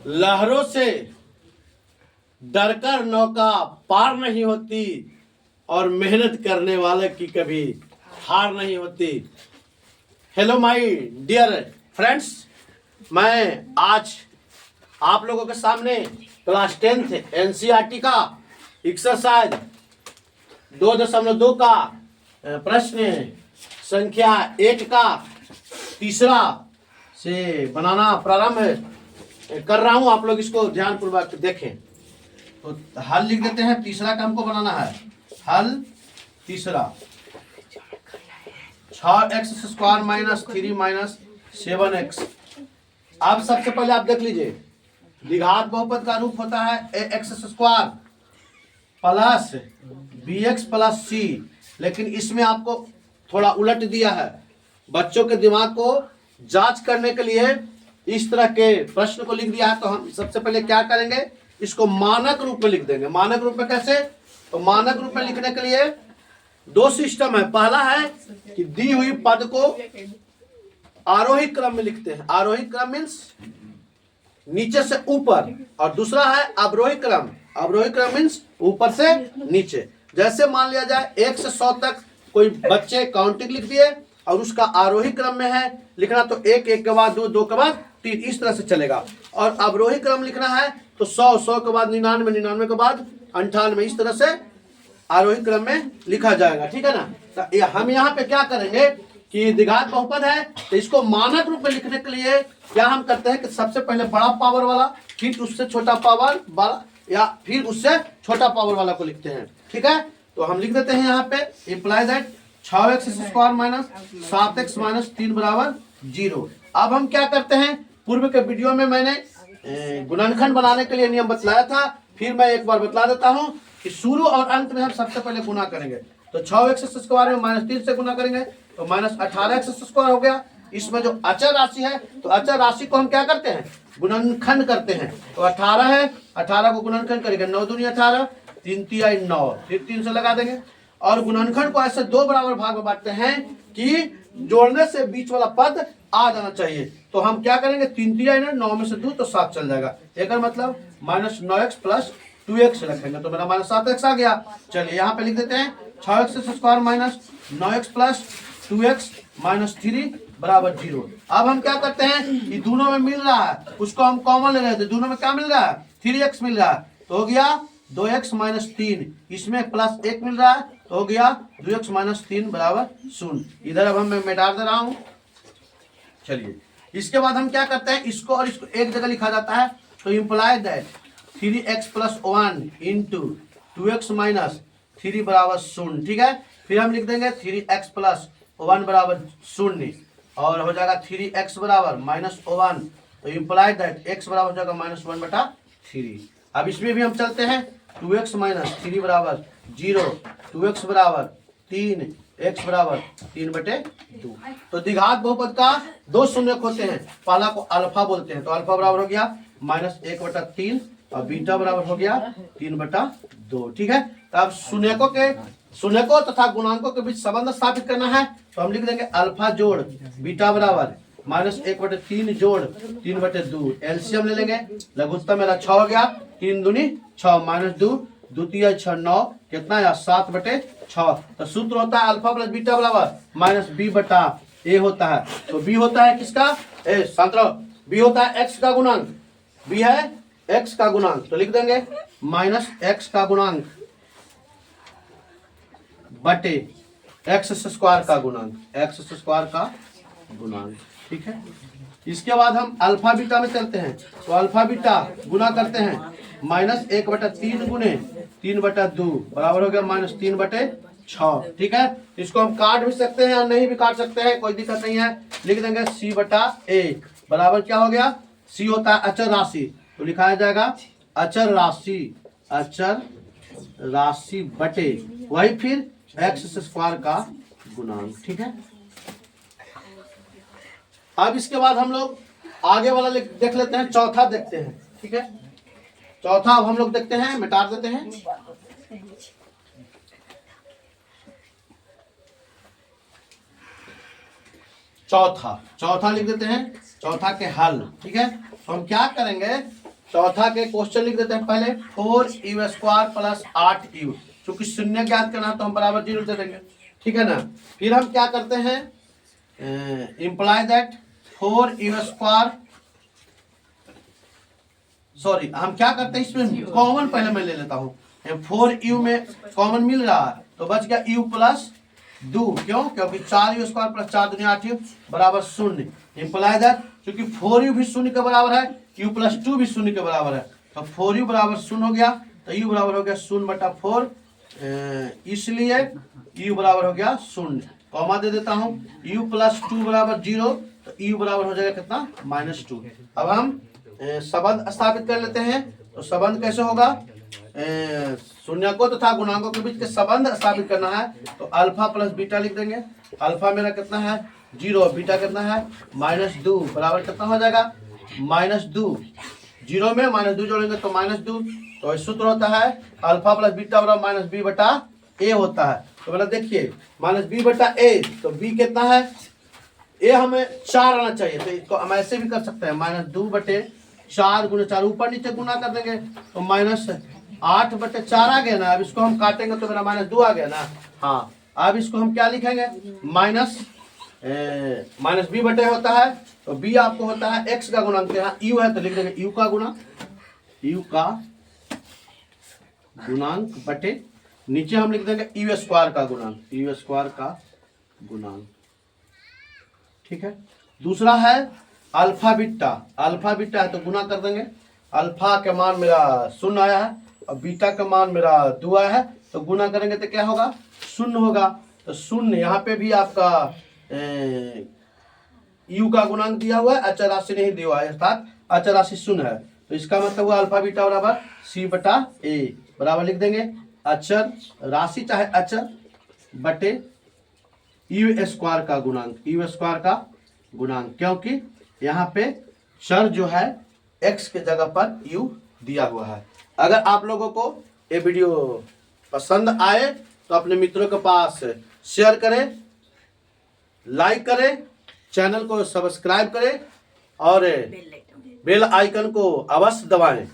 लहरों से डरकर नौका पार नहीं होती और मेहनत करने वाले की कभी हार नहीं होती। हेलो माय डियर फ्रेंड्स, मैं आज आप लोगों के सामने क्लास 10th एनसीईआरटी का एक्सरसाइज 2.2 का प्रश्न संख्या 1 का तीसरा से बनाना प्रारंभ कर रहा हूं। आप लोग इसको ध्यानपूर्वक देखें। तो हल लिख देते हैं। तीसरा का हमको बनाना है हल। तीसरा 6x² माइनस 3 7x। अब सबसे पहले आप देख लीजिए, द्विघात बहुपद का रूप होता है ax² plus bx plus c, लेकिन इसमें आपको थोड़ा उलट दिया है। बच्चों के दिमाग को जांच करने के लिए इस तरह के प्रश्न को लिख दिया है। तो हम सबसे पहले क्या करेंगे, इसको मानक रूप में लिख देंगे। मानक रूप में कैसे? तो मानक रूप में लिखने के लिए दो सिस्टम है। पहला है कि दी हुई पद को आरोही क्रम में लिखते हैं। आरोही क्रम मीन्स नीचे से ऊपर, और दूसरा है अवरोही क्रम। अवरोही क्रम मीन्स ऊपर से नीचे। जैसे मान लिया जाए 1 से 100 तक कोई बच्चे काउंटिंग लिख दिए और उसका आरोही क्रम में है लिखना, तो 1 1 के बाद 2 2 के बाद 3 इस तरह से चलेगा। और अवरोही क्रम लिखना है तो 100 100 के बाद 99 99 के बाद 98 इस तरह से आरोही क्रम में लिखा जाएगा। ठीक है ना। तो हम यहाँ पे क्या करेंगे कि द्विघात बहुपद है तो इसको मानक रूप में लिखने के लिए क्या हम करते हैं कि सबसे पहले बड़ा पावर वाला, फिर उससे छोटा पावर वाला, या फिर उससे छोटा पावर वाला को लिखते हैं। ठीक है। तो हम लिख देते हैं यहाँ पे imply that 6x² minus 7x minus 3 बराबर 0। अब हम क्या करते हैं, पूर्व के वीडियो में मैंने गुणनखंड बनाने के लिए नियम बतलाया था, फिर मैं एक बार बतला देता हूँ कि शुरू और अंत में हम सबसे पहले गुना करेंगे। तो 6x² में -3 से गुना करेंगे तो -18x² हो गया। इसमें जो अचर राशि है तो अचर राशि को हम क्या करते हैं, गुणनखंड करते हैं। तो 18 है, 18 को गुणनखंड करेंगे 9 दूनी 18, 3 तिहाई 9, फिर 3 से लगा देंगे। और गुणनखंड को ऐसे 2 बराबर भाग में बांटते हैं कि जोड़ने से बीच वाला पद आ जाना चाहिए। तो हम क्या करेंगे, 3 तिहाई 9 में से 2 तो 7 चल जाएगा। एक मतलब -9x प्लस 2x रखेंगे तो मेरा -7x आ गया। चलिए यहाँ पे लिख देते हैं 6x² minus 9x plus 2x minus 3 बराबर 0। अब हम क्या करते हैं, ये दोनों में मिल रहा है, उसको हम कॉमन ले रहे थे। दोनों में क्या मिल रहा है, 3x मिल रहा है तो हो गया 2x माइनस 3। इसमें प्लस 1 मिल रहा है तो हो गया 2x माइनस 3 बराबर 0। इधर अब मैं मिटा दे रहा हूं। चलिए इसके बाद हम क्या करते हैं, इसको और इसको एक जगह लिखा जाता है। तो imply that 3x plus 1 into 2x minus 3 बराबर 0। ठीक है। फिर हम लिख देंगे 3x प्लस 1 बराबर 0 और हो जाएगा 3x बराबर -1। तो इम्प्लाई दैट x बराबर हो जाएगा -1/3। अब इसमें भी हम चलते हैं 2x माइनस 3 बराबर 0, 2x बराबर 3, x बराबर 3/2। तो द्विघात बहुपद का 2 शून्यक होते हैं। पहला को अल्फा बोलते हैं। तो अल्फा बराबर हो गया -1/3 और बीटा बराबर हो गया 3/2। ठीक है। तो अब शून्यकों तथा गुणांकों के बीच संबंध स्थापित करना है। तो हम लिख देंगे अल्फा जोड़ बीटा बराबर -1/3 जोड़ 3/2। एलसीएम ले लेंगे, लघुत्तम मेरा 6 हो गया, 3 दूनी 6 -2 द्वितीय 6 9 कितना है 7/6। तो सूत्र होता है अल्फा प्लस बीटा बराबर -b/a होता है। तो b होता है किसका, b होता है x का गुणांक। b है x का गुणांक, तो लिख देंगे -x का गुणांक बटे x² का गुणांक, x² का गुणांक। ठीक है। इसके बाद हम अल्फा बीटा में चलते हैं। तो अल्फा बीटा गुना करते हैं -1/3 गुने 3/2 बराबर हो गया -3/6। ठीक है। इसको हम काट भी सकते हैं और नहीं भी काट सकते हैं, कोई दिक्कत नहीं है। लिख देंगे c/a बराबर क्या हो गया, c होता है अचर राशि, तो लिखाया जाएगा अचर राशि, अचर राशि बटे वही फिर x² का गुणांक। ठीक है। अब इसके बाद हम लोग आगे वाला देख लेते हैं, चौथा देखते हैं। ठीक है। चौथा अब हम लोग देखते हैं, मिटा देते हैं। चौथा लिख देते हैं, चौथा के हल। ठीक है। तो हम क्या करेंगे चौथा के क्वेश्चन लिख देते हैं पहले 4u² प्लस 8u। चूंकि शून्य ज्ञात करना तो हम बराबर 0 दे देंगे, ठीक है ना। फिर हम क्या करते हैं, इम्प्लाई दैट 4u², सॉरी हम क्या करते हैं इसमें कॉमन पहले मैं ले लेता हूँ। 4u में कॉमन मिल रहा है तो बच गया u प्लस 2, क्यों, क्योंकि 4u² प्लस 4 दूनी 8u बराबर 0। इम्प्लाई दैट क्योंकि 4u भी 0 के बराबर है, u प्लस 2 भी 0 के बराबर है, तो 4u बराबर 0 हो गया, तो u बराबर हो गया 0/4, इसलिए u बराबर हो गया 0। कॉमा दे देता हूँ, u प्लस 2 बराबर 0, तो u बराबर हो जाएगा कितना, -2। अब हम संबंध स्थापित कर लेते हैं। तो संबंध कैसे होगा, शून्य को तथा गुणांकों के बीच के संबंध स्थापित करना है, तो अल्फा प्लस बीटा लिख देंगे। अल्फा मेरा कितना है 0, बीटा कितना है -2, बराबर कितना हो जाएगा -2। 0 में -2 जोड़ेंगे तो -2, तो सूत्र होता है अल्फा प्लस बीटा बराबर -b/a होता है। तो मतलब देखिए -b/a, तो b कितना है, a हमें 4 आना चाहिए, तो इसको हम ऐसे भी कर सकते हैं -2/4 × 4, ऊपर नीचे गुना कर देंगे तो -8/4 आ गया ना। अब इसको हम काटेंगे तो मेरा -2 आ गया ना। हाँ, अब इसको हम क्या लिखेंगे, -b/a होता है, तो b आपको होता है x का गुणांक, यहाँ u है तो लिख देंगे u का गुणांक बटे नीचे हम लिख देंगे u² का गुणांक, ठीक है। दूसरा है अल्फा बीटा है तो गुना कर देंगे। अल्फा के मान मेरा 0 आया है और बीटा का मान मेरा 2 आया है, तो गुना करेंगे तो क्या होगा 0 होगा। तो 0 यहाँ पे भी आपका u का गुणांक दिया हुआ है, अचर राशि नहीं दिया हुआ है, अर्थात अचर राशि 0 है, तो इसका मतलब हुआ अल्फा बीटा बराबर c/a, बराबर लिख देंगे अचर राशि चाहे अचर बटे u² का गुणांक, क्योंकि यहाँ पे चर जो है x के जगह पर u दिया हुआ है। अगर आप लोगों को ये वीडियो पसंद आए तो अपने मित्रों के पास शेयर करें, लाइक करें, चैनल को सब्सक्राइब करें और बेल आइकन को अवश्य दबाएं।